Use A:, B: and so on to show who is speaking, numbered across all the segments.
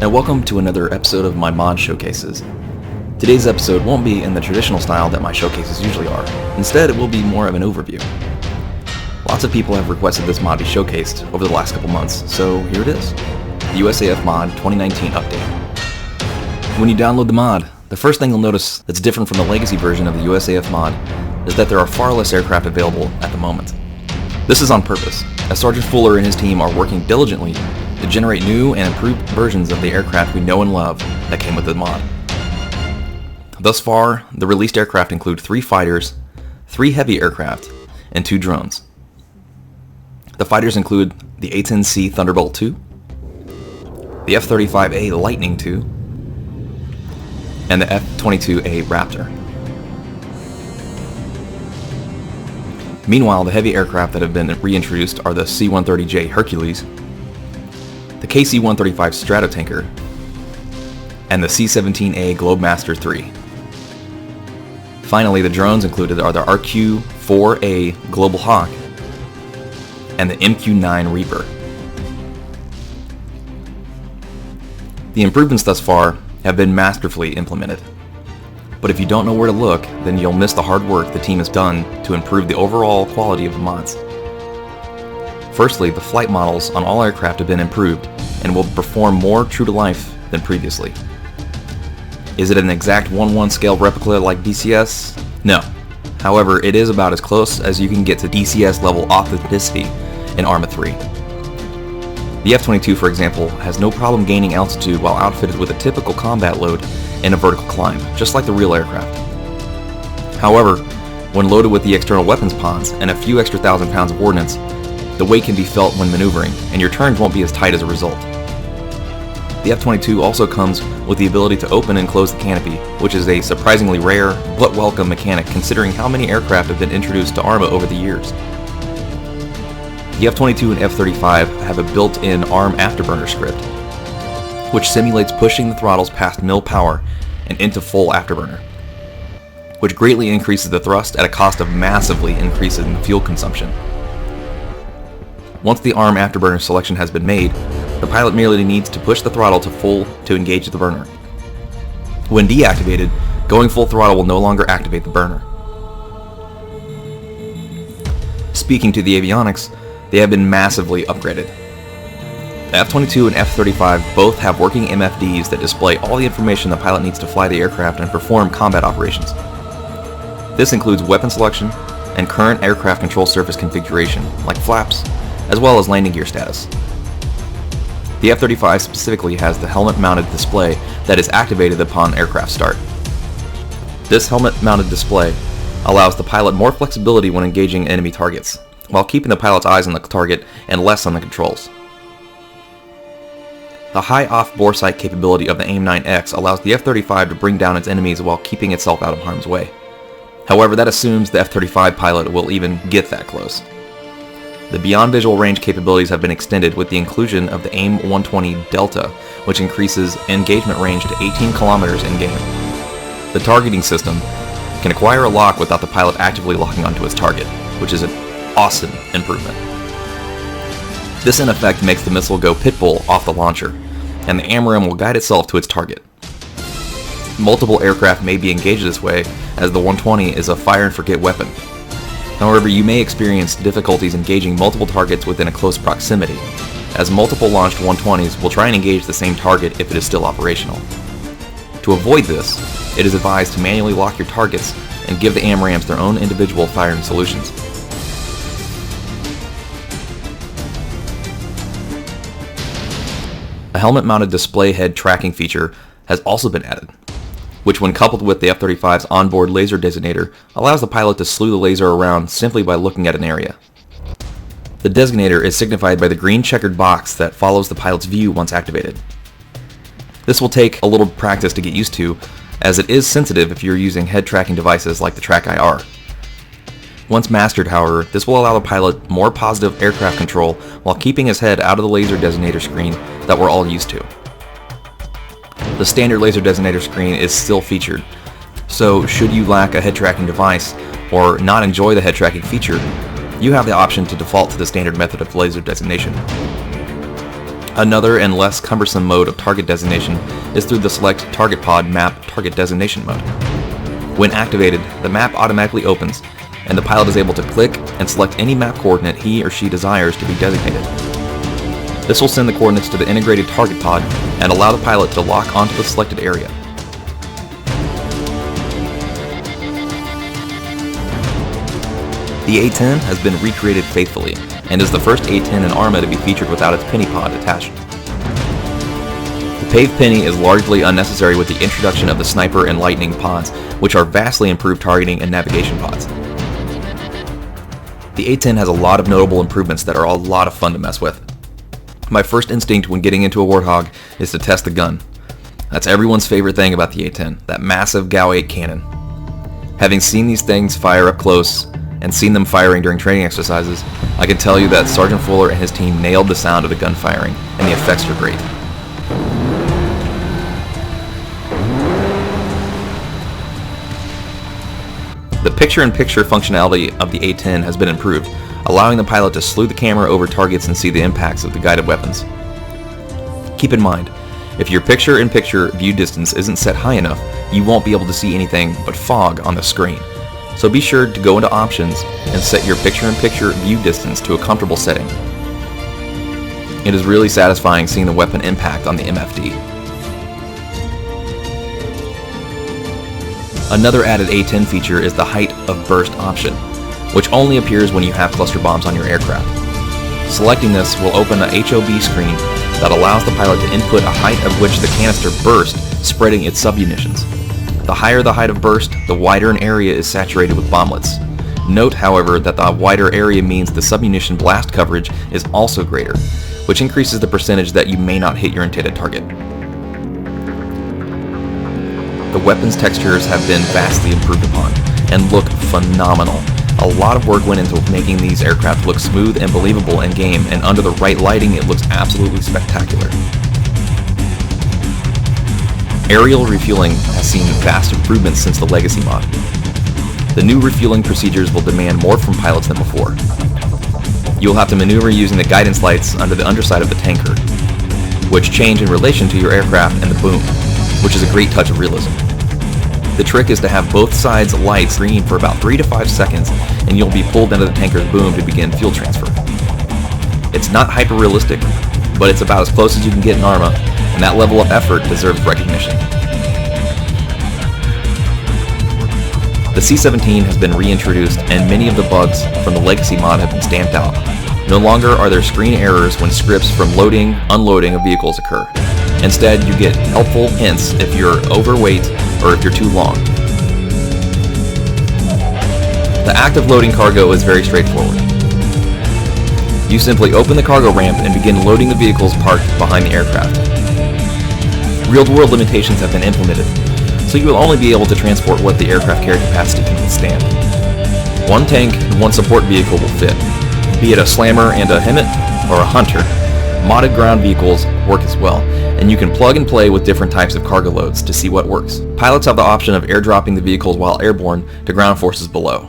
A: and welcome to another episode of my mod showcases. Today's episode won't be in the traditional style that my showcases usually are. Instead, it will be more of an overview. Lots of people have requested this mod be showcased over the last couple months, so here it is. The USAF MOD 2019 update. When you download the mod, the first thing you'll notice that's different from the legacy version of the USAF mod is that there are far less aircraft available at the moment. This is on purpose, as Sergeant Fuller and his team are working diligently to generate new and improved versions of the aircraft we know and love that came with the mod. Thus far, the released aircraft include 3 fighters, 3 heavy aircraft, and 2 drones. The fighters include the A-10C Thunderbolt II, the F-35A Lightning II, and the F-22A Raptor. Meanwhile, the heavy aircraft that have been reintroduced are the C-130J Hercules, the KC-135 Stratotanker, and the C-17A Globemaster III. Finally, the drones included are the RQ-4A Global Hawk and the MQ-9 Reaper. The improvements thus far have been masterfully implemented. But if you don't know where to look, then you'll miss the hard work the team has done to improve the overall quality of the mods. Firstly, the flight models on all aircraft have been improved and will perform more true to life than previously. Is it an exact 1:1 scale replica like DCS? No. However, it is about as close as you can get to DCS level authenticity in ArmA 3. The F-22, for example, has no problem gaining altitude while outfitted with a typical combat load and a vertical climb, just like the real aircraft. However, when loaded with the external weapons pods and a few extra 1,000 pounds of ordnance, the weight can be felt when maneuvering, and your turns won't be as tight as a result. The F-22 also comes with the ability to open and close the canopy, which is a surprisingly rare but welcome mechanic considering how many aircraft have been introduced to ArmA over the years. The F-22 and F-35 have a built-in ARM afterburner script, which simulates pushing the throttles past mil power and into full afterburner, which greatly increases the thrust at a cost of massively increasing fuel consumption. Once the ARM afterburner selection has been made, the pilot merely needs to push the throttle to full to engage the burner. When deactivated, going full throttle will no longer activate the burner. Speaking to the avionics, they have been massively upgraded. The F-22 and F-35 both have working MFDs that display all the information the pilot needs to fly the aircraft and perform combat operations. This includes weapon selection and current aircraft control surface configuration, like flaps, as well as landing gear status. The F-35 specifically has the helmet-mounted display that is activated upon aircraft start. This helmet-mounted display allows the pilot more flexibility when engaging enemy targets, while keeping the pilot's eyes on the target and less on the controls. The high off-bore sight capability of the AIM-9X allows the F-35 to bring down its enemies while keeping itself out of harm's way. However, that assumes the F-35 pilot will even get that close. The beyond visual range capabilities have been extended with the inclusion of the AIM-120 Delta, which increases engagement range to 18 kilometers in-game. The targeting system can acquire a lock without the pilot actively locking onto its target, which is an awesome improvement. This in effect makes the missile go pitbull off the launcher, and the AMRAAM will guide itself to its target. Multiple aircraft may be engaged this way, as the 120 is a fire-and-forget weapon. However, you may experience difficulties engaging multiple targets within a close proximity, as multiple launched 120s will try and engage the same target if it is still operational. To avoid this, it is advised to manually lock your targets and give the AMRAAMs their own individual firing solutions. A helmet-mounted display head tracking feature has also been added, which when coupled with the F-35's onboard laser designator allows the pilot to slew the laser around simply by looking at an area. The designator is signified by the green checkered box that follows the pilot's view once activated. This will take a little practice to get used to, as it is sensitive if you're using head tracking devices like the Track-IR. Once mastered, however, this will allow the pilot more positive aircraft control while keeping his head out of the laser designator screen that we're all used to. The standard laser designator screen is still featured, so should you lack a head tracking device or not enjoy the head tracking feature, you have the option to default to the standard method of laser designation. Another and less cumbersome mode of target designation is through the Select Target Pod Map Target Designation mode. When activated, the map automatically opens, and the pilot is able to click and select any map coordinate he or she desires to be designated. This will send the coordinates to the integrated target pod and allow the pilot to lock onto the selected area. The A10 has been recreated faithfully, and is the first A10 in ArmA to be featured without its penny pod attached. The paved penny is largely unnecessary with the introduction of the sniper and lightning pods, which are vastly improved targeting and navigation pods. The A10 has a lot of notable improvements that are a lot of fun to mess with. My first instinct when getting into a Warthog is to test the gun. That's everyone's favorite thing about the A10, that massive GAU-8 cannon. Having seen these things fire up close, and seen them firing during training exercises, I can tell you that Sergeant Fuller and his team nailed the sound of the gun firing, and the effects are great. The picture-in-picture functionality of the A10 has been improved, allowing the pilot to slew the camera over targets and see the impacts of the guided weapons. Keep in mind, if your picture-in-picture view distance isn't set high enough, you won't be able to see anything but fog on the screen. So be sure to go into options and set your picture-in-picture view distance to a comfortable setting. It is really satisfying seeing the weapon impact on the MFD. Another added A10 feature is the height of burst option, which only appears when you have cluster bombs on your aircraft. Selecting this will open a HOB screen that allows the pilot to input a height at which the canister bursts, spreading its submunitions. The higher the height of burst, the wider an area is saturated with bomblets. Note, however, that the wider area means the submunition blast coverage is also greater, which increases the percentage that you may not hit your intended target. The weapons textures have been vastly improved upon, and look phenomenal. A lot of work went into making these aircraft look smooth and believable in game, and under the right lighting it looks absolutely spectacular. Aerial refueling has seen vast improvements since the Legacy mod. The new refueling procedures will demand more from pilots than before. You will have to maneuver using the guidance lights under the underside of the tanker, which change in relation to your aircraft and the boom, which is a great touch of realism. The trick is to have both sides lights green for about 3 to 5 seconds, and you'll be pulled into the tanker's boom to begin fuel transfer. It's not hyper-realistic, but it's about as close as you can get in ArmA, and that level of effort deserves recognition. The C-17 has been reintroduced, and many of the bugs from the Legacy mod have been stamped out. No longer are there screen errors when scripts from loading, unloading of vehicles occur. Instead, you get helpful hints if you're overweight or if you're too long. The act of loading cargo is very straightforward. You simply open the cargo ramp and begin loading the vehicles parked behind the aircraft. Real-world limitations have been implemented, so you will only be able to transport what the aircraft carrier capacity can withstand. One tank and one support vehicle will fit, be it a slammer and a Hemet or a Hunter. Modded ground vehicles work as well, and you can plug and play with different types of cargo loads to see what works. Pilots have the option of airdropping the vehicles while airborne to ground forces below.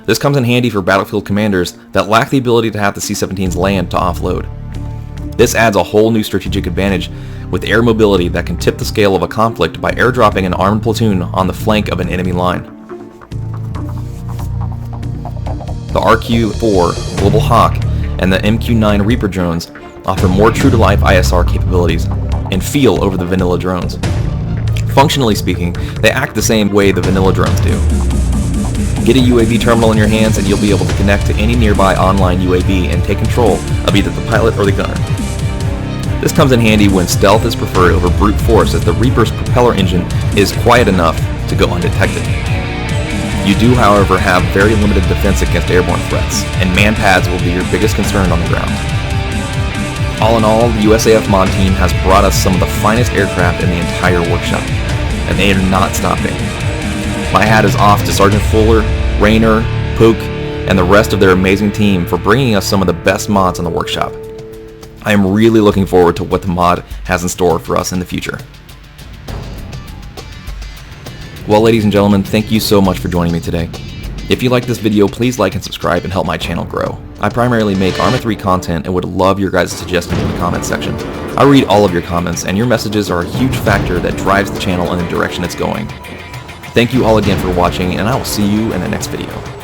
A: This comes in handy for battlefield commanders that lack the ability to have the C-17s land to offload. This adds a whole new strategic advantage with air mobility that can tip the scale of a conflict by airdropping an armed platoon on the flank of an enemy line. The RQ-4 Global Hawk and the MQ-9 Reaper drones offer more true-to-life ISR capabilities and feel over the vanilla drones. Functionally speaking, they act the same way the vanilla drones do. Get a UAV terminal in your hands and you'll be able to connect to any nearby online UAV and take control of either the pilot or the gunner. This comes in handy when stealth is preferred over brute force, as the Reaper's propeller engine is quiet enough to go undetected. You do, however, have very limited defense against airborne threats, and man pads will be your biggest concern on the ground. All in all, the USAF mod team has brought us some of the finest aircraft in the entire workshop, and they are not stopping. My hat is off to Sergeant Fuller, Rhino, Pook, and the rest of their amazing team for bringing us some of the best mods in the workshop. I am really looking forward to what the mod has in store for us in the future. Well, ladies and gentlemen, thank you so much for joining me today. If you like this video, please like and subscribe and help my channel grow. I primarily make ARMA 3 content and would love your guys' suggestions in the comments section. I read all of your comments, and your messages are a huge factor that drives the channel in the direction it's going. Thank you all again for watching, and I will see you in the next video.